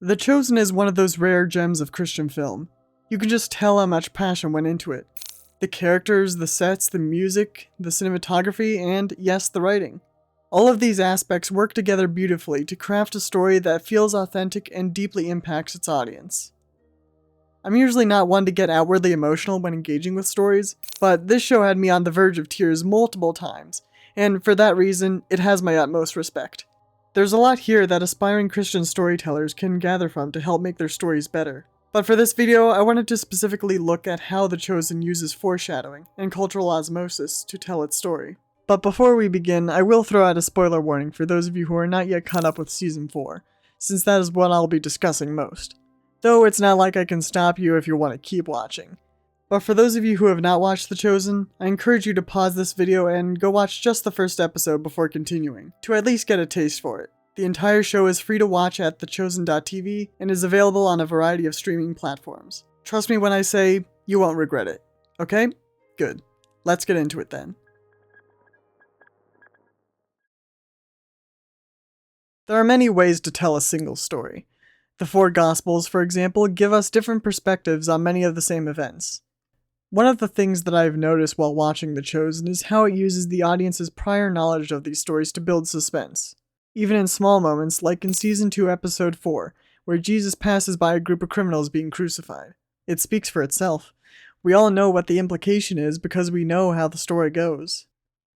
The Chosen is one of those rare gems of Christian film. You can just tell how much passion went into it. The characters, the sets, the music, the cinematography, and yes, the writing. All of these aspects work together beautifully to craft a story that feels authentic and deeply impacts its audience. I'm usually not one to get outwardly emotional when engaging with stories, but this show had me on the verge of tears multiple times, and for that reason, it has my utmost respect. There's a lot here that aspiring Christian storytellers can gather from to help make their stories better. But for this video, I wanted to specifically look at how The Chosen uses foreshadowing and cultural osmosis to tell its story. But before we begin, I will throw out a spoiler warning for those of you who are not yet caught up with Season 4, since that is what I'll be discussing most. Though it's not like I can stop you if you want to keep watching. But for those of you who have not watched The Chosen, I encourage you to pause this video and go watch just the first episode before continuing, to at least get a taste for it. The entire show is free to watch at thechosen.tv and is available on a variety of streaming platforms. Trust me when I say, you won't regret it. Okay? Good. Let's get into it then. There are many ways to tell a single story. The four Gospels, for example, give us different perspectives on many of the same events. One of the things that I've noticed while watching The Chosen is how it uses the audience's prior knowledge of these stories to build suspense. Even in small moments, like in Season 2, Episode 4, where Jesus passes by a group of criminals being crucified. It speaks for itself. We all know what the implication is because we know how the story goes.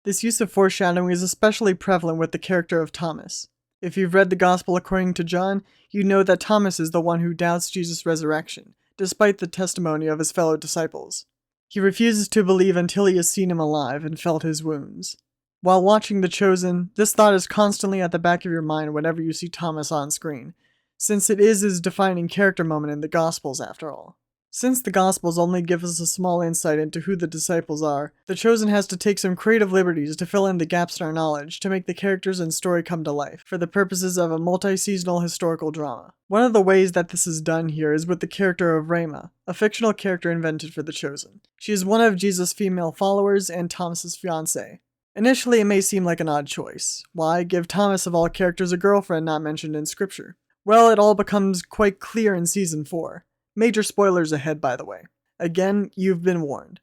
This use of foreshadowing is especially prevalent with the character of Thomas. If you've read the Gospel according to John, you know that Thomas is the one who doubts Jesus' resurrection, despite the testimony of his fellow disciples. He refuses to believe until he has seen him alive and felt his wounds. While watching The Chosen, this thought is constantly at the back of your mind whenever you see Thomas on screen, since it is his defining character moment in the Gospels after all. Since the Gospels only give us a small insight into who the disciples are, The Chosen has to take some creative liberties to fill in the gaps in our knowledge to make the characters and story come to life, for the purposes of a multi-seasonal historical drama. One of the ways that this is done here is with the character of Rhema, a fictional character invented for The Chosen. She is one of Jesus' female followers and Thomas's fiancée. Initially, it may seem like an odd choice. Why give Thomas of all characters a girlfriend not mentioned in scripture? Well, it all becomes quite clear in Season 4. Major spoilers ahead, by the way. Again, you've been warned.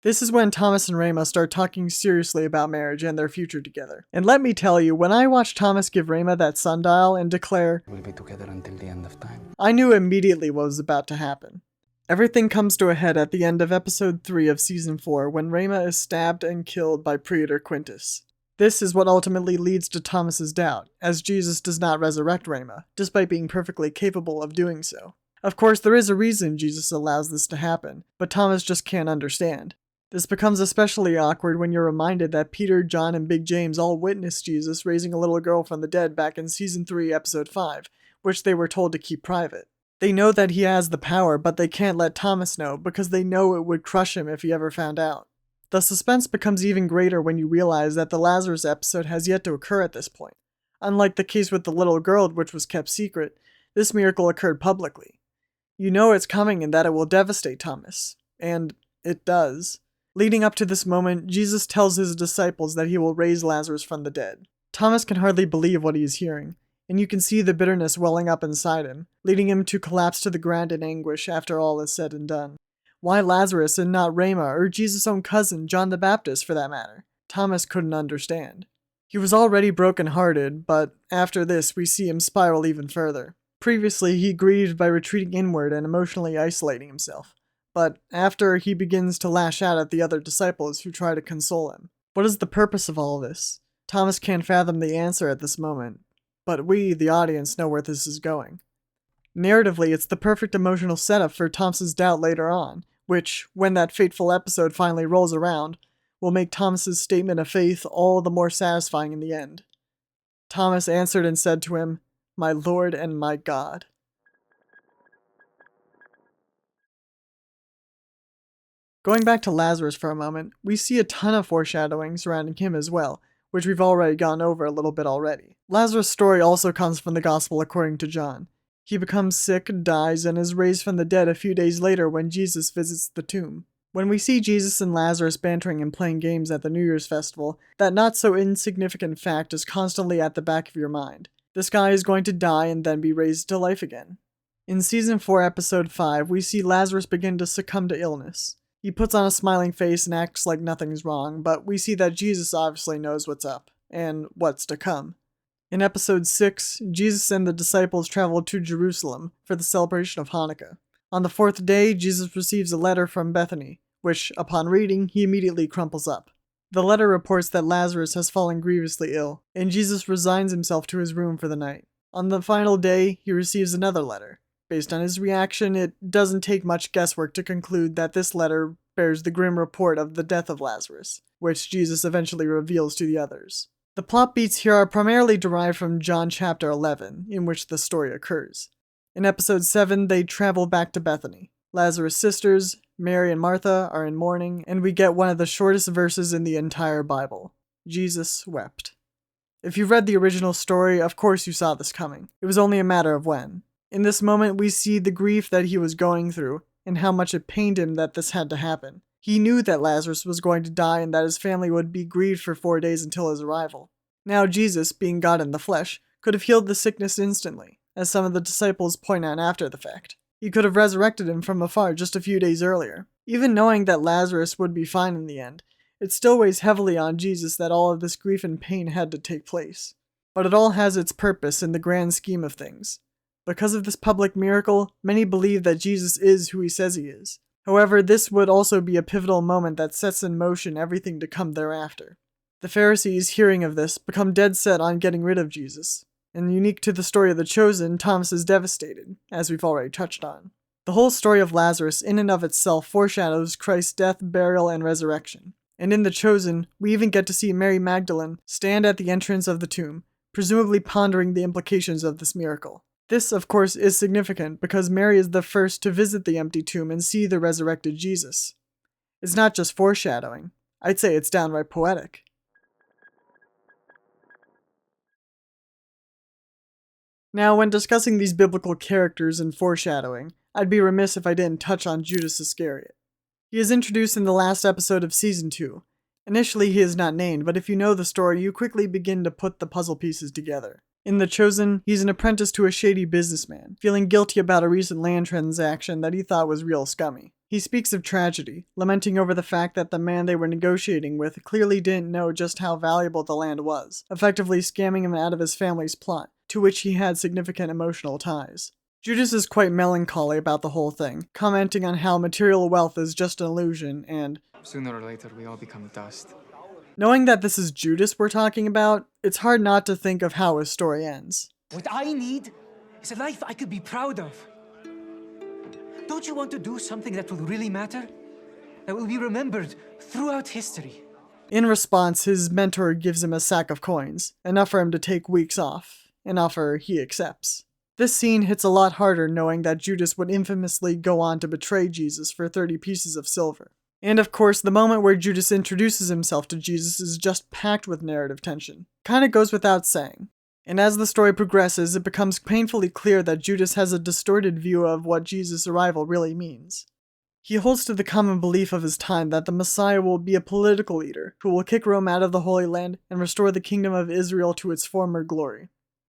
This is when Thomas and Rhema start talking seriously about marriage and their future together. And let me tell you, when I watched Thomas give Rhema that sundial and declare, "We'll be together until the end of time," I knew immediately what was about to happen. Everything comes to a head at the end of Episode 3 of Season 4 when Rhema is stabbed and killed by Praetor Quintus. This is what ultimately leads to Thomas's doubt, as Jesus does not resurrect Rhema, despite being perfectly capable of doing so. Of course, there is a reason Jesus allows this to happen, but Thomas just can't understand. This becomes especially awkward when you're reminded that Peter, John, and Big James all witnessed Jesus raising a little girl from the dead back in Season 3, Episode 5, which they were told to keep private. They know that he has the power, but they can't let Thomas know because they know it would crush him if he ever found out. The suspense becomes even greater when you realize that the Lazarus episode has yet to occur at this point. Unlike the case with the little girl, which was kept secret, this miracle occurred publicly. You know it's coming and that it will devastate Thomas. And it does. Leading up to this moment, Jesus tells his disciples that he will raise Lazarus from the dead. Thomas can hardly believe what he is hearing, and you can see the bitterness welling up inside him, leading him to collapse to the ground in anguish after all is said and done. Why Lazarus and not Rhema or Jesus' own cousin, John the Baptist for that matter? Thomas couldn't understand. He was already broken-hearted, but after this we see him spiral even further. Previously, he grieved by retreating inward and emotionally isolating himself. But after, he begins to lash out at the other disciples who try to console him. What is the purpose of all this? Thomas can't fathom the answer at this moment, but we, the audience, know where this is going. Narratively, it's the perfect emotional setup for Thomas's doubt later on, which, when that fateful episode finally rolls around, will make Thomas's statement of faith all the more satisfying in the end. Thomas answered and said to him, "My Lord and my God." Going back to Lazarus for a moment, we see a ton of foreshadowing surrounding him as well, which we've already gone over a little bit already. Lazarus' story also comes from the Gospel according to John. He becomes sick, dies, and is raised from the dead a few days later when Jesus visits the tomb. When we see Jesus and Lazarus bantering and playing games at the New Year's festival, that not so insignificant fact is constantly at the back of your mind. This guy is going to die and then be raised to life again. In Season 4, Episode 5, we see Lazarus begin to succumb to illness. He puts on a smiling face and acts like nothing's wrong, but we see that Jesus obviously knows what's up, and what's to come. In Episode 6, Jesus and the disciples travel to Jerusalem for the celebration of Hanukkah. On the 4th day, Jesus receives a letter from Bethany, which, upon reading, he immediately crumples up. The letter reports that Lazarus has fallen grievously ill, and Jesus resigns himself to his room for the night. On the final day, he receives another letter. Based on his reaction, it doesn't take much guesswork to conclude that this letter bears the grim report of the death of Lazarus, which Jesus eventually reveals to the others. The plot beats here are primarily derived from John chapter 11, in which the story occurs. In Episode 7, they travel back to Bethany. Lazarus' sisters, Mary and Martha, are in mourning, and we get one of the shortest verses in the entire Bible. Jesus wept. If you read the original story, of course you saw this coming. It was only a matter of when. In this moment, we see the grief that he was going through, and how much it pained him that this had to happen. He knew that Lazarus was going to die and that his family would be grieved for 4 days until his arrival. Now Jesus, being God in the flesh, could have healed the sickness instantly, as some of the disciples point out after the fact. He could have resurrected him from afar just a few days earlier. Even knowing that Lazarus would be fine in the end, it still weighs heavily on Jesus that all of this grief and pain had to take place. But it all has its purpose in the grand scheme of things. Because of this public miracle, many believe that Jesus is who he says he is. However, this would also be a pivotal moment that sets in motion everything to come thereafter. The Pharisees, hearing of this, become dead set on getting rid of Jesus. And unique to the story of The Chosen, Thomas is devastated, as we've already touched on. The whole story of Lazarus in and of itself foreshadows Christ's death, burial, and resurrection. And in The Chosen, we even get to see Mary Magdalene stand at the entrance of the tomb, presumably pondering the implications of this miracle. This, of course, is significant because Mary is the first to visit the empty tomb and see the resurrected Jesus. It's not just foreshadowing. I'd say it's downright poetic. Now, when discussing these biblical characters and foreshadowing, I'd be remiss if I didn't touch on Judas Iscariot. He is introduced in the last episode of Season 2. Initially, he is not named, but if you know the story, you quickly begin to put the puzzle pieces together. In The Chosen, he's an apprentice to a shady businessman, feeling guilty about a recent land transaction that he thought was real scummy. He speaks of tragedy, lamenting over the fact that the man they were negotiating with clearly didn't know just how valuable the land was, effectively scamming him out of his family's plot, to which he had significant emotional ties. Judas is quite melancholy about the whole thing, commenting on how material wealth is just an illusion and, sooner or later we all become dust. Knowing that this is Judas we're talking about, it's hard not to think of how his story ends. What I need is a life I could be proud of. Don't you want to do something that will really matter? That will be remembered throughout history? In response, his mentor gives him a sack of coins, enough for him to take weeks off, an offer he accepts. This scene hits a lot harder knowing that Judas would infamously go on to betray Jesus for 30 pieces of silver. And of course, the moment where Judas introduces himself to Jesus is just packed with narrative tension. Kinda goes without saying. And as the story progresses, it becomes painfully clear that Judas has a distorted view of what Jesus' arrival really means. He holds to the common belief of his time that the Messiah will be a political leader who will kick Rome out of the Holy Land and restore the kingdom of Israel to its former glory.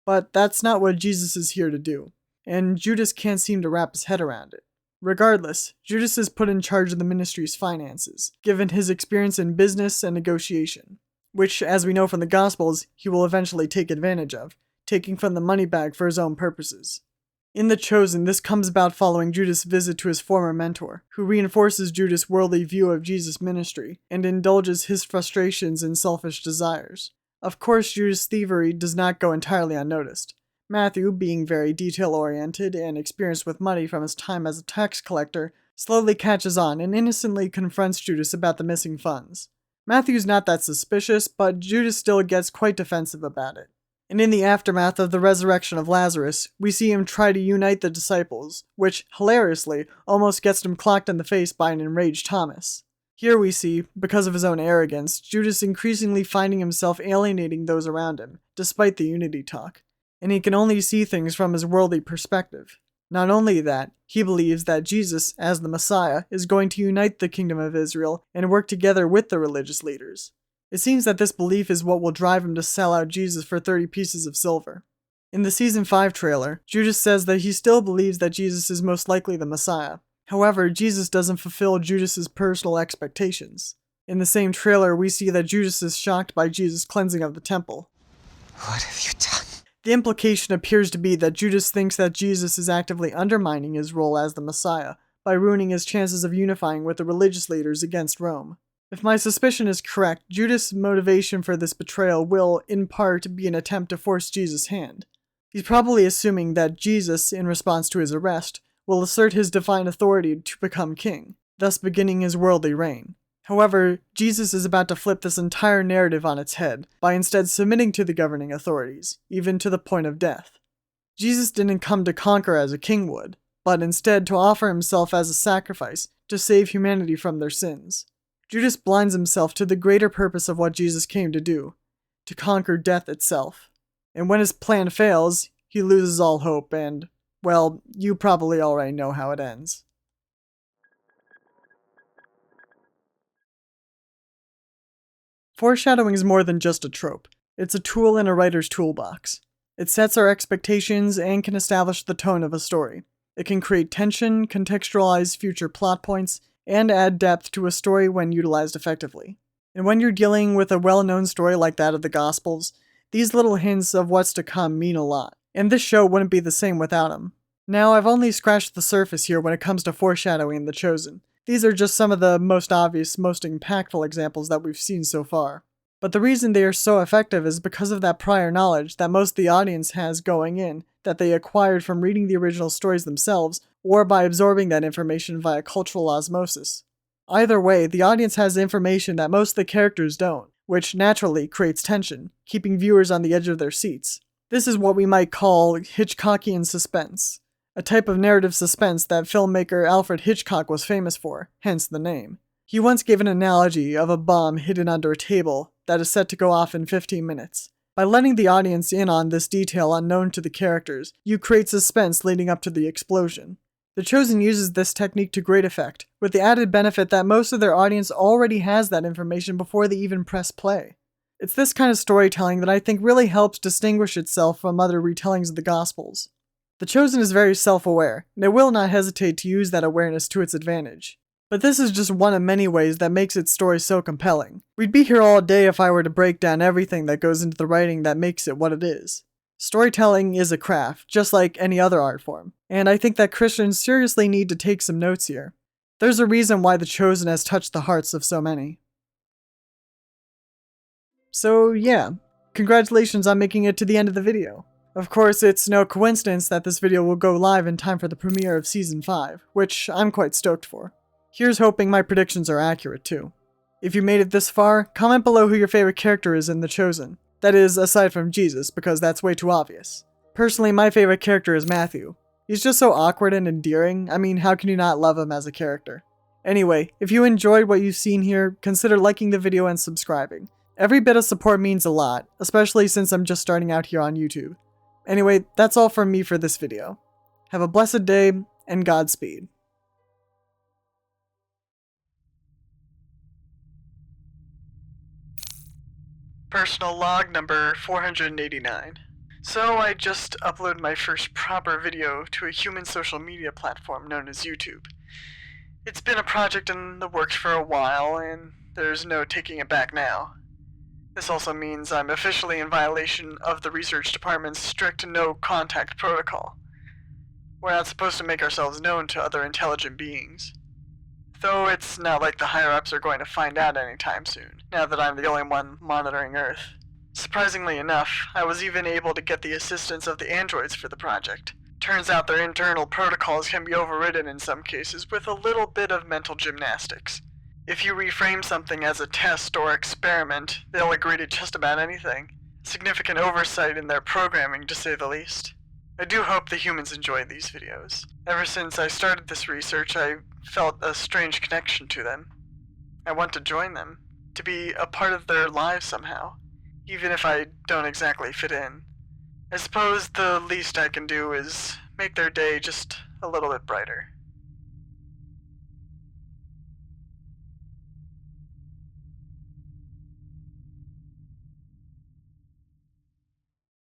But that's not what Jesus is here to do, and Judas can't seem to wrap his head around it. Regardless, Judas is put in charge of the ministry's finances, given his experience in business and negotiation, which, as we know from the Gospels, he will eventually take advantage of, taking from the money bag for his own purposes. In The Chosen, this comes about following Judas' visit to his former mentor, who reinforces Judas' worldly view of Jesus' ministry and indulges his frustrations and selfish desires. Of course, Judas' thievery does not go entirely unnoticed. Matthew, being very detail-oriented and experienced with money from his time as a tax collector, slowly catches on and innocently confronts Judas about the missing funds. Matthew's not that suspicious, but Judas still gets quite defensive about it. And in the aftermath of the resurrection of Lazarus, we see him try to unite the disciples, which, hilariously, almost gets him clocked in the face by an enraged Thomas. Here we see, because of his own arrogance, Judas increasingly finding himself alienating those around him, despite the unity talk. And he can only see things from his worldly perspective. Not only that, he believes that Jesus, as the Messiah, is going to unite the kingdom of Israel and work together with the religious leaders. It seems that this belief is what will drive him to sell out Jesus for 30 pieces of silver. In the Season 5 trailer, Judas says that he still believes that Jesus is most likely the Messiah. However, Jesus doesn't fulfill Judas's personal expectations. In the same trailer, we see that Judas is shocked by Jesus' cleansing of the temple. What have you done? The implication appears to be that Judas thinks that Jesus is actively undermining his role as the Messiah by ruining his chances of unifying with the religious leaders against Rome. If my suspicion is correct, Judas' motivation for this betrayal will, in part, be an attempt to force Jesus' hand. He's probably assuming that Jesus, in response to his arrest, will assert his divine authority to become king, thus beginning his worldly reign. However, Jesus is about to flip this entire narrative on its head by instead submitting to the governing authorities, even to the point of death. Jesus didn't come to conquer as a king would, but instead to offer himself as a sacrifice to save humanity from their sins. Judas blinds himself to the greater purpose of what Jesus came to do, to conquer death itself. And when his plan fails, he loses all hope and, well, you probably already know how it ends. Foreshadowing is more than just a trope. It's a tool in a writer's toolbox. It sets our expectations and can establish the tone of a story. It can create tension, contextualize future plot points, and add depth to a story when utilized effectively. And when you're dealing with a well-known story like that of the Gospels, these little hints of what's to come mean a lot, and this show wouldn't be the same without them. Now, I've only scratched the surface here when it comes to foreshadowing in The Chosen. These are just some of the most obvious, most impactful examples that we've seen so far. But the reason they are so effective is because of that prior knowledge that most of the audience has going in, that they acquired from reading the original stories themselves, or by absorbing that information via cultural osmosis. Either way, the audience has information that most of the characters don't, which naturally creates tension, keeping viewers on the edge of their seats. This is what we might call Hitchcockian suspense, a type of narrative suspense that filmmaker Alfred Hitchcock was famous for, hence the name. He once gave an analogy of a bomb hidden under a table that is set to go off in 15 minutes. By letting the audience in on this detail unknown to the characters, you create suspense leading up to the explosion. The Chosen uses this technique to great effect, with the added benefit that most of their audience already has that information before they even press play. It's this kind of storytelling that I think really helps distinguish itself from other retellings of the Gospels. The Chosen is very self-aware, and it will not hesitate to use that awareness to its advantage. But this is just one of many ways that makes its story so compelling. We'd be here all day if I were to break down everything that goes into the writing that makes it what it is. Storytelling is a craft, just like any other art form, and I think that Christians seriously need to take some notes here. There's a reason why The Chosen has touched the hearts of so many. So yeah, congratulations on making it to the end of the video. Of course, it's no coincidence that this video will go live in time for the premiere of Season 5, which I'm quite stoked for. Here's hoping my predictions are accurate too. If you made it this far, comment below who your favorite character is in The Chosen. That is, aside from Jesus, because that's way too obvious. Personally, my favorite character is Matthew. He's just so awkward and endearing. I mean, how can you not love him as a character? Anyway, if you enjoyed what you've seen here, consider liking the video and subscribing. Every bit of support means a lot, especially since I'm just starting out here on YouTube. Anyway, that's all from me for this video. Have a blessed day, and Godspeed. Personal log number 489. So I just uploaded my first proper video to a human social media platform known as YouTube. It's been a project in the works for a while, and there's no taking it back now. This also means I'm officially in violation of the research department's strict no-contact protocol. We're not supposed to make ourselves known to other intelligent beings. Though it's not like the higher-ups are going to find out anytime soon, now that I'm the only one monitoring Earth. Surprisingly enough, I was even able to get the assistance of the androids for the project. Turns out their internal protocols can be overridden in some cases with a little bit of mental gymnastics. If you reframe something as a test or experiment, they'll agree to just about anything. Significant oversight in their programming, to say the least. I do hope the humans enjoy these videos. Ever since I started this research, I felt a strange connection to them. I want to join them, to be a part of their lives somehow, even if I don't exactly fit in. I suppose the least I can do is make their day just a little bit brighter.